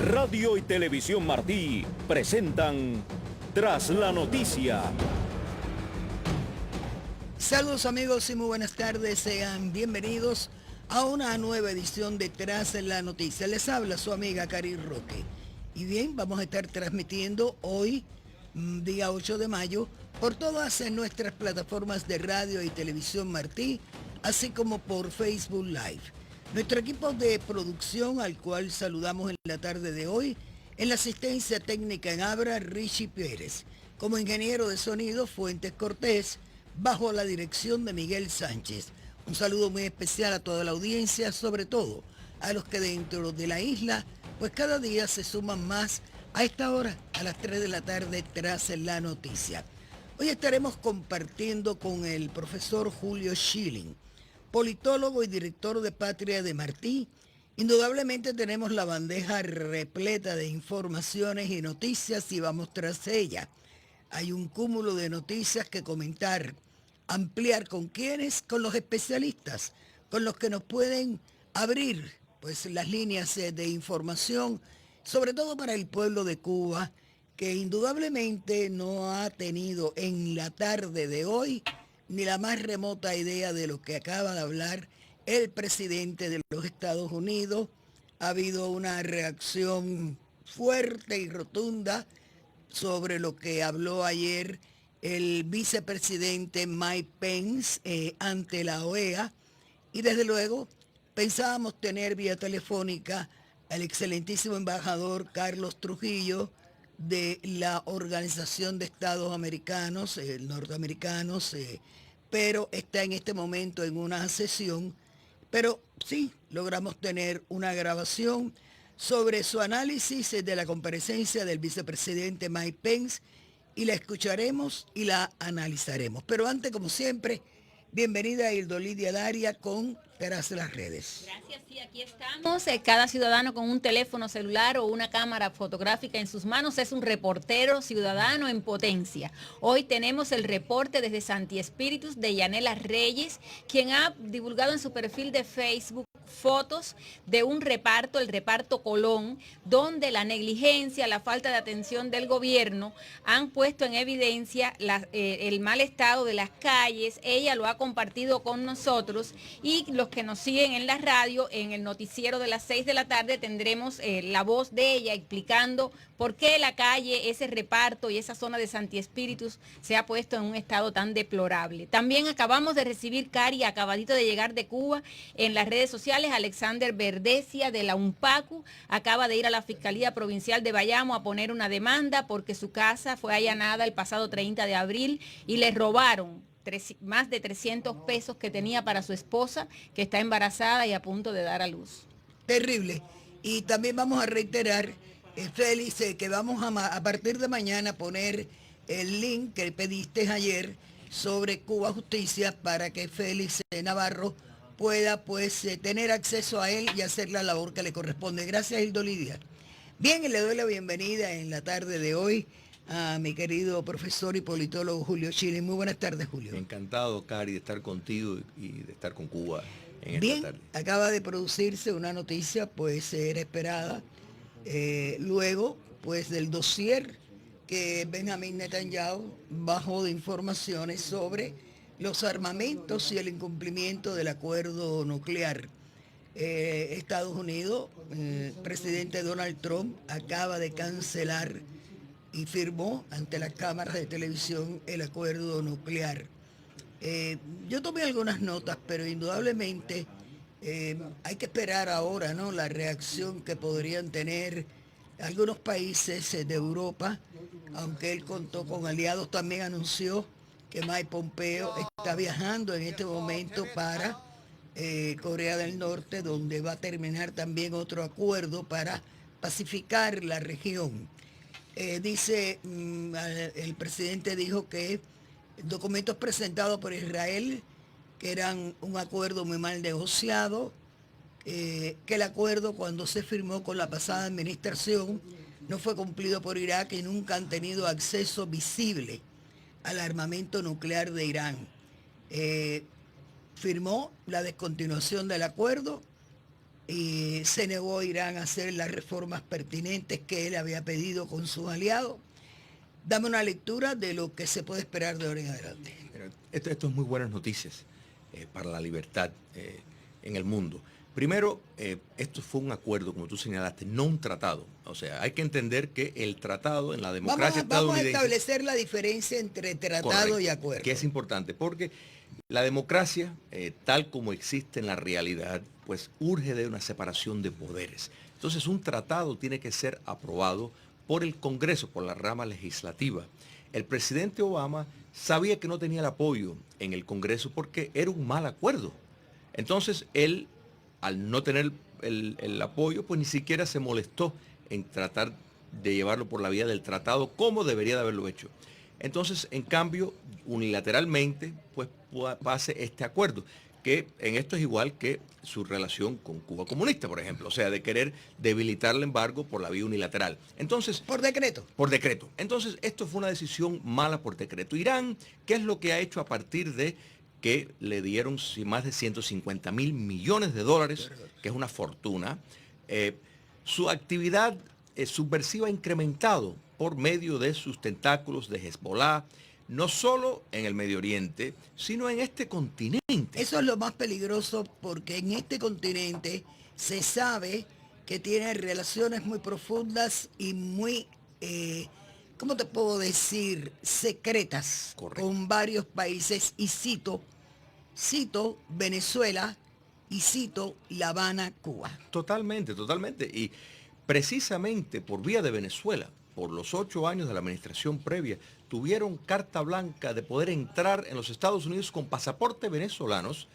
Radio y Televisión Martí presentan Tras la Noticia. Saludos amigos y muy buenas tardes, sean bienvenidos a una nueva edición de Tras la Noticia. Les habla su amiga Cari Roque. Y bien, vamos a estar transmitiendo hoy, día 8 de mayo, por todas nuestras plataformas de radio y televisión Martí, así como por Facebook Live. Nuestro equipo de producción, al cual saludamos en la tarde de hoy, en la asistencia técnica en Abra, Richie Pérez. Como ingeniero de sonido, Fuentes Cortés, bajo la dirección de Miguel Sánchez. Un saludo muy especial a toda la audiencia, sobre todo a los que dentro de la isla, pues cada día se suman más a esta hora, a las 3 de la tarde, Tras la Noticia. Hoy estaremos compartiendo con el profesor Julio Schilling, politólogo y director de Patria de Martí. Indudablemente tenemos la bandeja repleta de informaciones y noticias y vamos tras ella. Hay un cúmulo de noticias que comentar, ampliar con quienes, con los especialistas, con los que nos pueden abrir pues las líneas de información, sobre todo para el pueblo de Cuba, que indudablemente no ha tenido en la tarde de hoy ni la más remota idea de lo que acaba de hablar el presidente de los Estados Unidos. Ha habido una reacción fuerte y rotunda sobre lo que habló ayer el vicepresidente Mike Pence ante la OEA. Y desde luego pensábamos tener vía telefónica al excelentísimo embajador Carlos Trujillo de la Organización de Estados Americanos, norteamericanos, pero está en este momento en una sesión. Pero sí, logramos tener una grabación sobre su análisis de la comparecencia del vicepresidente Mike Pence y la escucharemos y la analizaremos. Pero antes, como siempre, bienvenida a Ildolidia Daria con Tras las Redes. Gracias, sí, aquí estamos. Cada ciudadano con un teléfono celular o una cámara fotográfica en sus manos es un reportero ciudadano en potencia. Hoy tenemos el reporte desde Santi Espíritus de Yanela Reyes, quien ha divulgado en su perfil de Facebook fotos de un reparto, el reparto Colón, donde la negligencia, la falta de atención del gobierno han puesto en evidencia el mal estado de las calles. Ella lo ha compartido con nosotros y los que nos siguen en la radio, en el noticiero de las 6 de la tarde tendremos la voz de ella explicando por qué la calle, ese reparto y esa zona de Santi Espíritus se ha puesto en un estado tan deplorable. También acabamos de recibir, Cari, acabadito de llegar de Cuba, en las redes sociales, Alexander Verdesia de la UNPACU acaba de ir a la Fiscalía Provincial de Bayamo a poner una demanda porque su casa fue allanada el pasado 30 de abril y le robaron más de 300 pesos que tenía para su esposa, que está embarazada y a punto de dar a luz. Terrible. Y también vamos a reiterar, Félix, que vamos a partir de mañana poner el link que pediste ayer sobre Cuba Justicia para que Félix Navarro pueda pues tener acceso a él y hacer la labor que le corresponde. Gracias, Hildo Lidia. Bien, y le doy la bienvenida en la tarde de hoy a mi querido profesor y politólogo Julio Schilling. Muy buenas tardes, Julio. Encantado, Cari, de estar contigo y de estar con Cuba en Bien, esta tarde. acaba de producirse una noticia, pues era esperada, luego pues del dossier que Benjamín Netanyahu bajó de informaciones sobre los armamentos y el incumplimiento del acuerdo nuclear. Estados Unidos, presidente Donald Trump, acaba de cancelar y firmó ante las cámaras de televisión el acuerdo nuclear. Yo tomé algunas notas, pero indudablemente hay que esperar ahora, ¿no?, la reacción que podrían tener algunos países de Europa, aunque él contó con aliados. También anunció que Mike Pompeo está viajando en este momento para Corea del Norte, donde va a terminar también otro acuerdo para pacificar la región. Dice, el presidente dijo que documentos presentados por Israel, que eran un acuerdo muy mal negociado, que el acuerdo cuando se firmó con la pasada administración no fue cumplido por Irak y nunca han tenido acceso visible al armamento nuclear de Irán. Firmó la descontinuación del acuerdo y se negó Irán a hacer las reformas pertinentes que él había pedido con sus aliados. Dame una lectura de lo que se puede esperar de ahora en adelante. Esto es muy buenas noticias para la libertad en el mundo. Primero, esto fue un acuerdo, como tú señalaste, no un tratado. O sea, hay que entender que el tratado en la democracia Vamos a estadounidense... establecer la diferencia entre tratado Correcto, y acuerdo. que es importante, porque la democracia, tal como existe en la realidad, pues urge de una separación de poderes. Entonces, un tratado tiene que ser aprobado por el Congreso, por la rama legislativa. El presidente Obama sabía que no tenía el apoyo en el Congreso porque era un mal acuerdo. Entonces, él, al no tener el apoyo, pues ni siquiera se molestó en tratar de llevarlo por la vía del tratado como debería de haberlo hecho. Entonces, en cambio, unilateralmente, pues pase este acuerdo, que en esto es igual que su relación con Cuba comunista, por ejemplo, o sea, de querer debilitar el embargo por la vía unilateral. Entonces, Por decreto. por decreto. Entonces, esto fue una decisión mala por decreto. Irán, ¿qué es lo que ha hecho a partir de que le dieron más de 150.000 millones de dólares, que es una fortuna? Su actividad subversiva ha incrementado por medio de sus tentáculos de Hezbollah, no solo en el Medio Oriente, sino en este continente. Eso es lo más peligroso porque en este continente se sabe que tiene relaciones muy profundas y muy, ¿cómo te puedo decir? Secretas. Correcto. Con varios países y cito Venezuela y cito La Habana, Cuba. Totalmente, totalmente. Y precisamente por vía de Venezuela, por los 8 años de la administración previa, tuvieron carta blanca de poder entrar en los Estados Unidos con pasaportes venezolanos,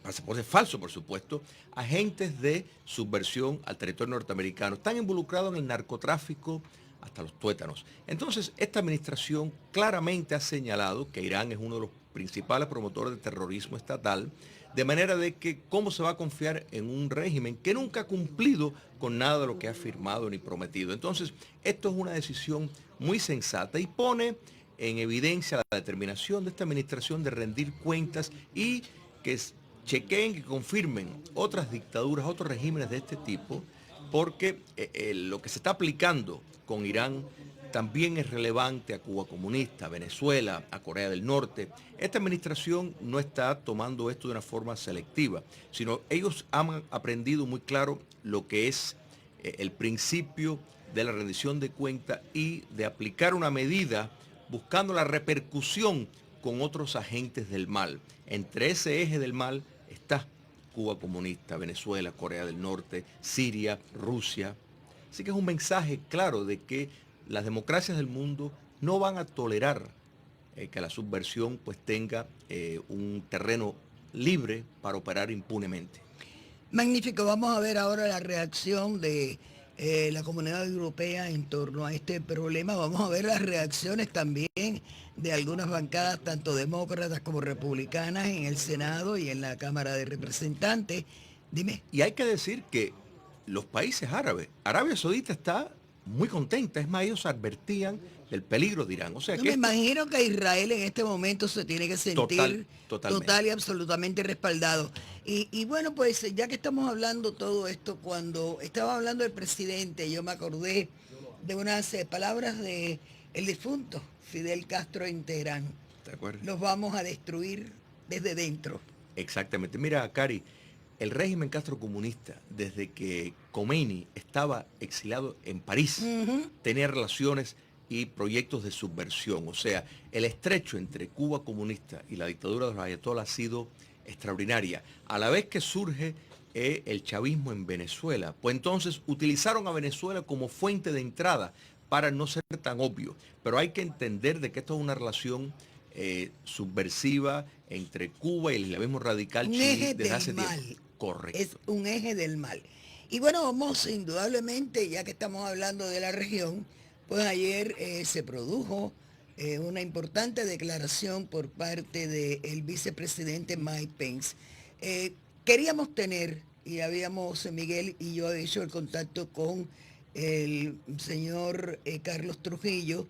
pasaporte falso por supuesto, agentes de subversión al territorio norteamericano. Están involucrados en el narcotráfico hasta los tuétanos. Entonces, esta administración claramente ha señalado que Irán es uno de los principales promotores de terrorismo estatal, de manera de que cómo se va a confiar en un régimen que nunca ha cumplido con nada de lo que ha firmado ni prometido. Entonces, esto es una decisión muy sensata y pone en evidencia la determinación de esta administración de rendir cuentas y que chequeen, que confirmen otras dictaduras, otros regímenes de este tipo, porque lo que se está aplicando con Irán también es relevante a Cuba comunista, a Venezuela, a Corea del Norte. Esta administración no está tomando esto de una forma selectiva, sino ellos han aprendido muy claro lo que es el principio de la rendición de cuentas y de aplicar una medida buscando la repercusión con otros agentes del mal. Entre ese eje del mal está Cuba comunista, Venezuela, Corea del Norte, Siria, Rusia. Así que es un mensaje claro de que las democracias del mundo no van a tolerar que la subversión pues tenga un terreno libre para operar impunemente. Magnífico, vamos a ver ahora la reacción de la comunidad europea en torno a este problema. Vamos a ver las reacciones también de algunas bancadas, tanto demócratas como republicanas, en el Senado y en la Cámara de Representantes. Dime. Y hay que decir que los países árabes, Arabia Saudita está muy contenta, es más, ellos advertían del peligro de Irán. O sea, Yo que me imagino que Israel en este momento se tiene que sentir totalmente. total y absolutamente respaldado. Y bueno, pues ya que estamos hablando todo esto, cuando estaba hablando el presidente, yo me acordé de unas palabras de el difunto Fidel Castro en Teherán. ¿De acuerdo? Los vamos a destruir desde dentro. Exactamente. Mira, Cari, el régimen castrocomunista, desde que Khomeini estaba exiliado en París, tenía relaciones y proyectos de subversión. O sea, el estrecho entre Cuba comunista y la dictadura de los ayatolás ha sido extraordinaria. A la vez que surge el chavismo en Venezuela, pues entonces utilizaron a Venezuela como fuente de entrada para no ser tan obvio. Pero hay que entender de que esto es una relación subversiva entre Cuba y el islamismo radical chií desde hace tiempo. Correcto. Es un eje del mal. Y bueno, vamos indudablemente, ya que estamos hablando de la región, pues ayer se produjo una importante declaración por parte del vicepresidente Mike Pence. Queríamos tener, y habíamos, Miguel y yo, hecho el contacto con el señor Carlos Trujillo,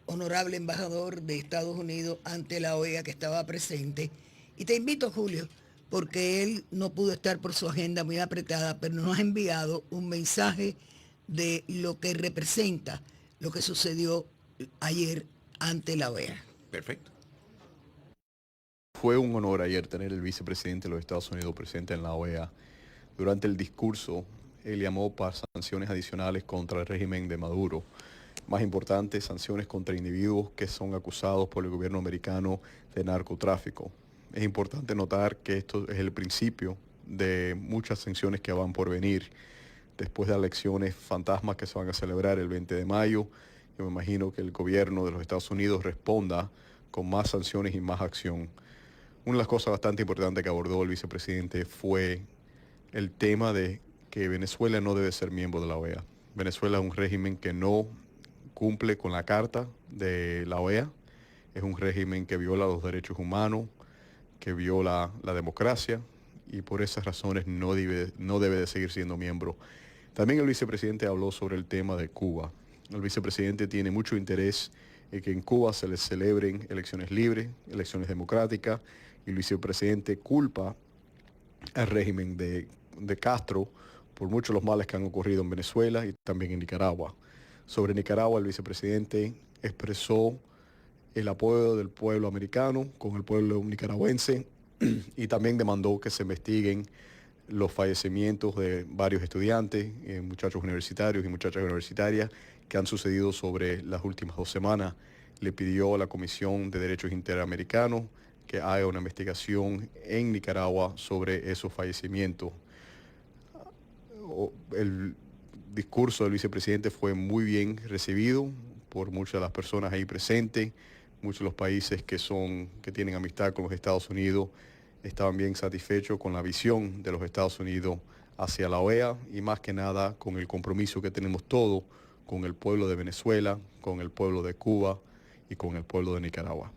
honorable embajador de Estados Unidos ante la OEA, que estaba presente. Y te invito, Julio, porque él no pudo estar por su agenda muy apretada, pero nos ha enviado un mensaje de lo que representa lo que sucedió ayer ante la OEA. Perfecto. Fue un honor ayer tener el vicepresidente de los Estados Unidos presente en la OEA. Durante el discurso, él llamó para sanciones adicionales contra el régimen de Maduro. Más importante, sanciones contra individuos que son acusados por el gobierno americano de narcotráfico. Es importante notar que esto es el principio de muchas sanciones que van por venir. Después de las elecciones fantasmas que se van a celebrar el 20 de mayo, yo me imagino que el gobierno de los Estados Unidos responda con más sanciones y más acción. Una de las cosas bastante importantes que abordó el vicepresidente fue el tema de que Venezuela no debe ser miembro de la OEA. Venezuela es un régimen que no cumple con la Carta de la OEA, es un régimen que viola los derechos humanos, que viola la democracia y por esas razones no debe de seguir siendo miembro. También el vicepresidente habló sobre el tema de Cuba. El vicepresidente tiene mucho interés en que en Cuba se les celebren elecciones libres, elecciones democráticas, y el vicepresidente culpa al régimen de Castro por muchos de los males que han ocurrido en Venezuela y también en Nicaragua. Sobre Nicaragua, el vicepresidente expresó el apoyo del pueblo americano con el pueblo nicaragüense y también demandó que se investiguen los fallecimientos de varios estudiantes, muchachos universitarios y muchachas universitarias que han sucedido sobre las últimas 2 semanas. Le pidió a la Comisión de Derechos Interamericanos que haga una investigación en Nicaragua sobre esos fallecimientos. El discurso del vicepresidente fue muy bien recibido por muchas de las personas ahí presentes. Muchos de los países que tienen amistad con los Estados Unidos estaban bien satisfechos con la visión de los Estados Unidos hacia la OEA y más que nada con el compromiso que tenemos todos con el pueblo de Venezuela, con el pueblo de Cuba y con el pueblo de Nicaragua.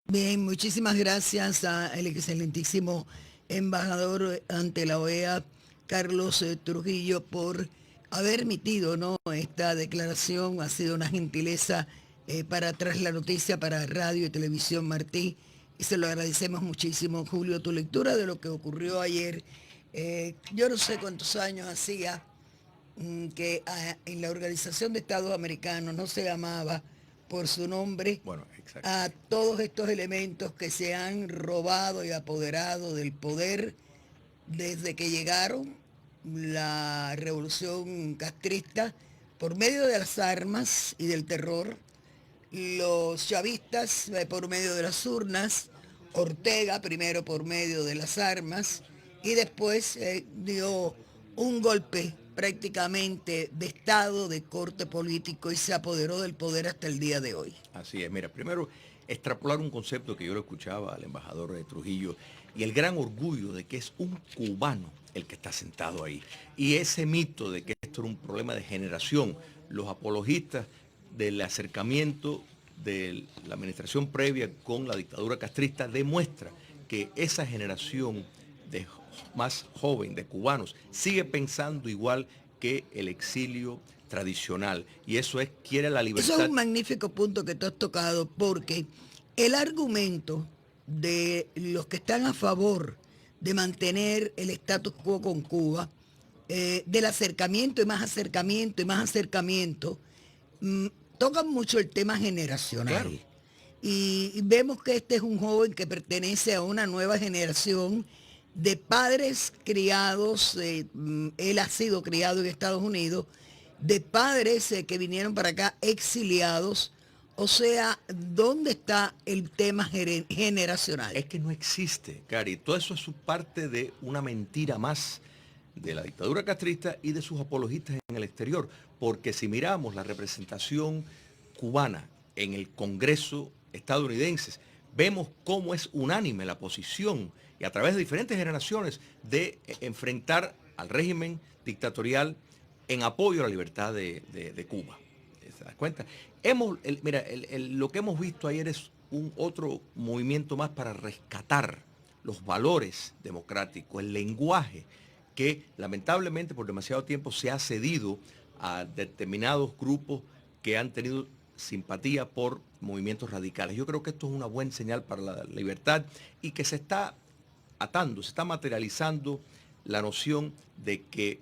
Bien, muchísimas gracias al excelentísimo embajador ante la OEA, Carlos Trujillo, por haber emitido, ¿no?, esta declaración. Ha sido una gentileza para Tras la Noticia, para Radio y Televisión Martí, y se lo agradecemos muchísimo. Julio, tu lectura de lo que ocurrió ayer. Yo no sé cuántos años hacía que en la Organización de Estados Americanos no se llamaba por su nombre a todos estos elementos que se han robado y apoderado del poder desde que llegaron la revolución castrista por medio de las armas y del terror, los chavistas por medio de las urnas, Ortega primero por medio de las armas y después dio un golpe prácticamente de Estado, de corte político, y se apoderó del poder hasta el día de hoy. Así es. Mira, primero, extrapolar un concepto que yo lo escuchaba al embajador de Trujillo y el gran orgullo de que es un cubano el que está sentado ahí. Y ese mito de que esto era un problema de generación, los apologistas del acercamiento de la administración previa con la dictadura castrista demuestra que esa generación más joven de cubanos sigue pensando igual que el exilio tradicional, y eso es, quiere la libertad. Eso es un magnífico punto que tú has tocado, porque el argumento de los que están a favor de mantener el status quo con Cuba, del acercamiento y más acercamiento y más acercamiento, tocan mucho el tema generacional. Claro. Y vemos que este es un joven que pertenece a una nueva generación de padres criados, él ha sido criado en Estados Unidos, de padres que vinieron para acá exiliados. O sea, ¿dónde está el tema generacional? Es que no existe, Cari. Todo eso es parte de una mentira más de la dictadura castrista y de sus apologistas en el exterior. Porque si miramos la representación cubana en el Congreso estadounidense, vemos cómo es unánime la posición y a través de diferentes generaciones de enfrentar al régimen dictatorial en apoyo a la libertad de Cuba. ¿Se das cuenta? Lo que hemos visto ayer es otro movimiento más para rescatar los valores democráticos, el lenguaje que lamentablemente por demasiado tiempo se ha cedido a determinados grupos que han tenido simpatía por movimientos radicales. Yo creo que esto es una buena señal para la libertad y que se está atando, se está materializando la noción de que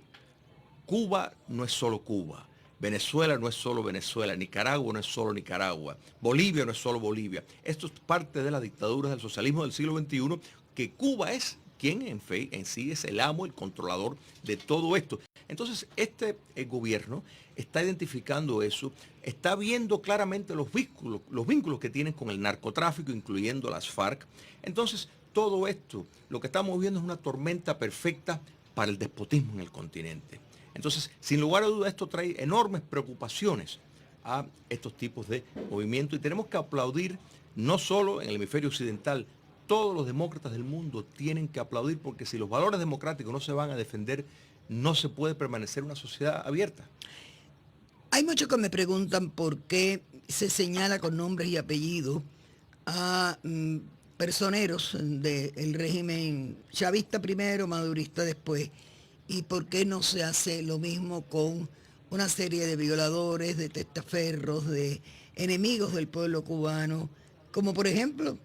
Cuba no es solo Cuba, Venezuela no es solo Venezuela, Nicaragua no es solo Nicaragua, Bolivia no es solo Bolivia. Esto es parte de las dictaduras del socialismo del siglo XXI, que Cuba es quien en sí es el amo, el controlador de todo esto. Entonces, este gobierno está identificando eso, está viendo claramente los vínculos que tienen con el narcotráfico, incluyendo las FARC. Entonces, todo esto, lo que estamos viendo es una tormenta perfecta para el despotismo en el continente. Entonces, sin lugar a dudas, esto trae enormes preocupaciones a estos tipos de movimientos y tenemos que aplaudir, no solo en el hemisferio occidental, todos los demócratas del mundo tienen que aplaudir, porque si los valores democráticos no se van a defender, no se puede permanecer una sociedad abierta. Hay muchos que me preguntan por qué se señala con nombres y apellidos a personeros del régimen chavista primero, madurista después, y por qué no se hace lo mismo con una serie de violadores, de testaferros, de enemigos del pueblo cubano, como por ejemplo,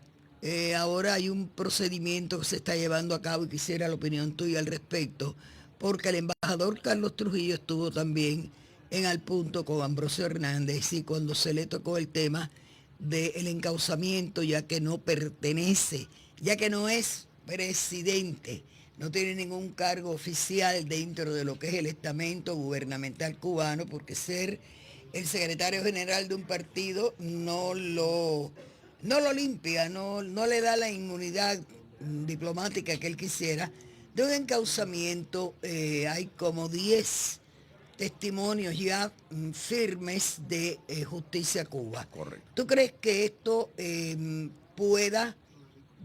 ahora hay un procedimiento que se está llevando a cabo y quisiera la opinión tuya al respecto, porque el embajador Carlos Trujillo estuvo también en Al Punto con Ambrosio Hernández, y cuando se le tocó el tema del encauzamiento, ya que no pertenece, ya que no es presidente, no tiene ningún cargo oficial dentro de lo que es el estamento gubernamental cubano, porque ser el secretario general de un partido no lo limpia, no le da la inmunidad diplomática que él quisiera. De un encauzamiento hay como 10 testimonios ya firmes de Justicia Cuba. Correcto. ¿Tú crees que esto pueda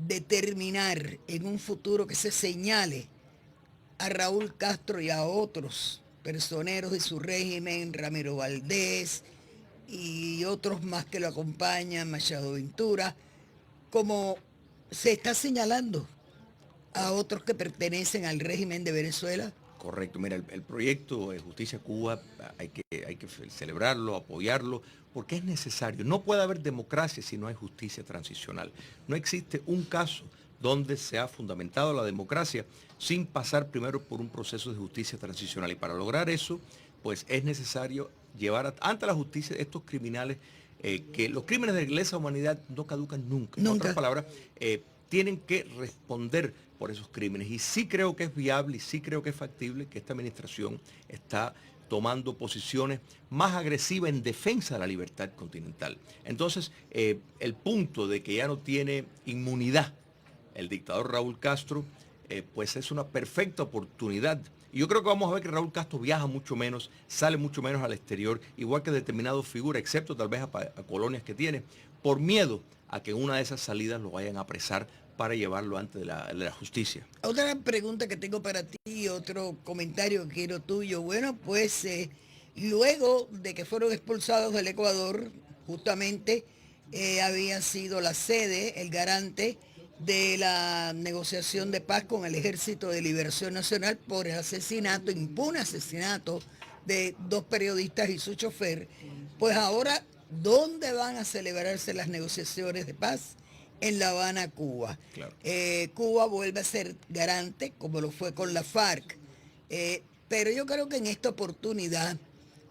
determinar en un futuro que se señale a Raúl Castro y a otros personeros de su régimen, Ramiro Valdés y otros más que lo acompañan, Machado Ventura, como se está señalando a otros que pertenecen al régimen de Venezuela? Correcto, mira, el proyecto de Justicia Cuba hay que celebrarlo, apoyarlo, porque es necesario. No puede haber democracia si no hay justicia transicional. No existe un caso donde se ha fundamentado la democracia sin pasar primero por un proceso de justicia transicional. Y para lograr eso, pues es necesario llevar ante la justicia estos criminales, que los crímenes de lesa humanidad no caducan nunca. En otras palabras, tienen que responder por esos crímenes. Y sí creo que es viable y sí creo que es factible que esta administración está tomando posiciones más agresivas en defensa de la libertad continental. Entonces, el punto de que ya no tiene inmunidad el dictador Raúl Castro, pues es una perfecta oportunidad. Y yo creo que vamos a ver que Raúl Castro viaja mucho menos, sale mucho menos al exterior, igual que determinadas figuras, excepto tal vez a colonias que tiene, por miedo a que en una de esas salidas lo vayan a apresar para llevarlo ante la justicia. Otra pregunta que tengo para ti, otro comentario que quiero tuyo. Bueno, pues luego de que fueron expulsados del Ecuador, justamente había sido la sede, el garante de la negociación de paz con el Ejército de Liberación Nacional por el asesinato, impune asesinato de 2 periodistas y su chofer. Pues ahora, ¿dónde van a celebrarse las negociaciones de paz? En La Habana, Cuba. Claro. Cuba vuelve a ser garante, como lo fue con la FARC, pero yo creo que en esta oportunidad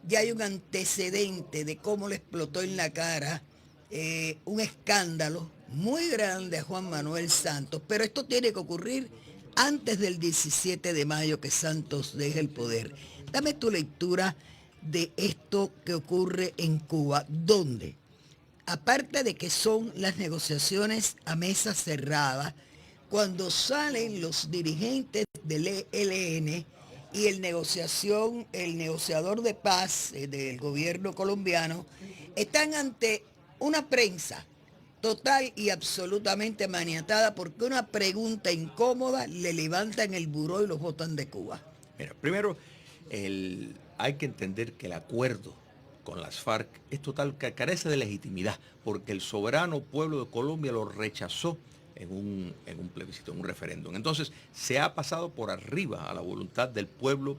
ya hay un antecedente de cómo le explotó en la cara un escándalo muy grande a Juan Manuel Santos, pero esto tiene que ocurrir antes del 17 de mayo que Santos deje el poder. Dame tu lectura de esto que ocurre en Cuba, donde aparte de que son las negociaciones a mesa cerrada, cuando salen los dirigentes del ELN y el negociador de paz del gobierno colombiano, están ante una prensa total y absolutamente maniatada porque una pregunta incómoda le levantan el buró y los botan de Cuba. Mira, primero, hay que entender que el acuerdo con las FARC es total, que carece de legitimidad, porque el soberano pueblo de Colombia lo rechazó en un plebiscito, en un referéndum. Entonces, se ha pasado por arriba a la voluntad del pueblo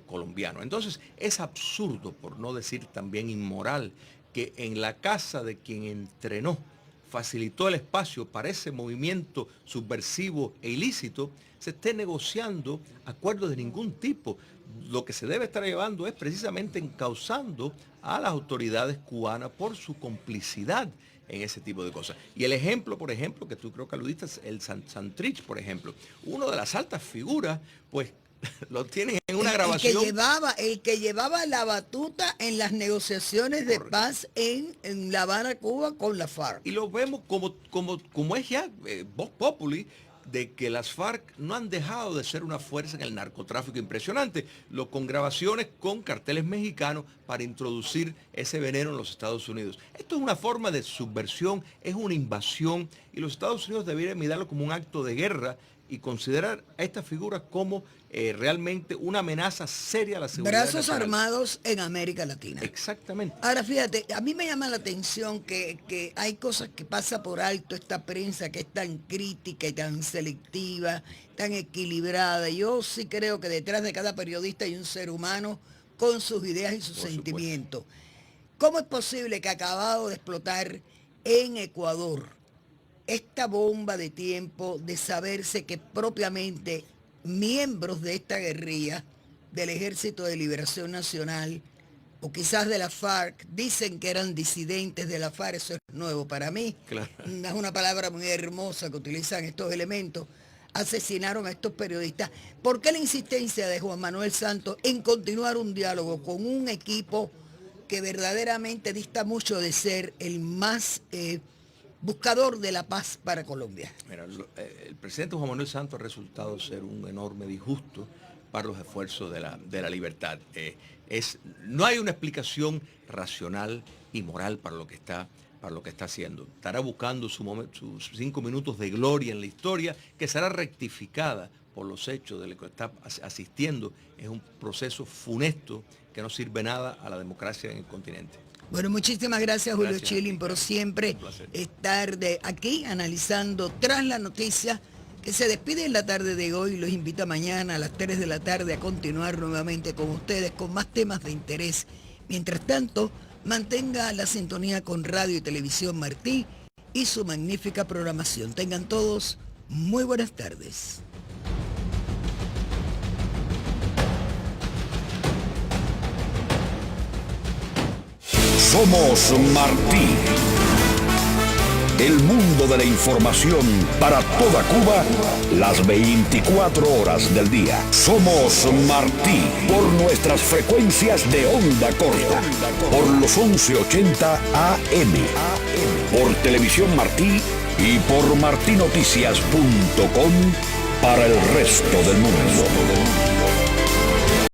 colombiano. Entonces, es absurdo, por no decir también inmoral, que en la casa de quien entrenó facilitó el espacio para ese movimiento subversivo e ilícito, se esté negociando acuerdos de ningún tipo. Lo que se debe estar llevando es precisamente encauzando a las autoridades cubanas por su complicidad en ese tipo de cosas. Y el ejemplo, por ejemplo, que tú creo que aludiste, el Santrich, por ejemplo, uno de las altas figuras, pues lo tienen en una grabación. El que llevaba la batuta en las negociaciones de paz en La Habana, Cuba, con la FARC. Y lo vemos como es ya vox populi, de que las FARC no han dejado de ser una fuerza en el narcotráfico impresionante, con grabaciones con carteles mexicanos para introducir ese veneno en los Estados Unidos. Esto es una forma de subversión, es una invasión, y los Estados Unidos deberían mirarlo como un acto de guerra y considerar a esta figura como realmente una amenaza seria a la seguridad Brazos nacional. armados en América Latina. Exactamente. Ahora fíjate, a mí me llama la atención que hay cosas que pasa por alto esta prensa que es tan crítica y tan selectiva, tan equilibrada. Yo sí creo que detrás de cada periodista hay un ser humano con sus ideas y sus sentimientos. ¿Cómo es posible que acabado de explotar en Ecuador esta bomba de tiempo de saberse que propiamente miembros de esta guerrilla, del Ejército de Liberación Nacional, o quizás de la FARC, dicen que eran disidentes de la FARC? Eso es nuevo para mí. Claro. Es una palabra muy hermosa que utilizan estos elementos. Asesinaron a estos periodistas. ¿Por qué la insistencia de Juan Manuel Santos en continuar un diálogo con un equipo que verdaderamente dista mucho de ser el más buscador de la paz para Colombia? Mira, el presidente Juan Manuel Santos ha resultado ser un enorme disgusto para los esfuerzos de la libertad. No hay una explicación racional y moral para lo que está haciendo. Estará buscando sus 5 minutos de gloria en la historia, que será rectificada por los hechos de lo que está asistiendo. Es un proceso funesto que no sirve nada a la democracia en el continente. Bueno, muchísimas gracias, Julio Gracias. Chilin, por siempre estar aquí analizando Tras la Noticia, que se despide en la tarde de hoy. Los invita mañana a las 3 de la tarde a continuar nuevamente con ustedes con más temas de interés. Mientras tanto, mantenga la sintonía con Radio y Televisión Martí y su magnífica programación. Tengan todos muy buenas tardes. Somos Martí. El mundo de la información para toda Cuba, las 24 horas del día. Somos Martí por nuestras frecuencias de onda corta, por los 1180 AM, por Televisión Martí y por martinoticias.com para el resto del mundo.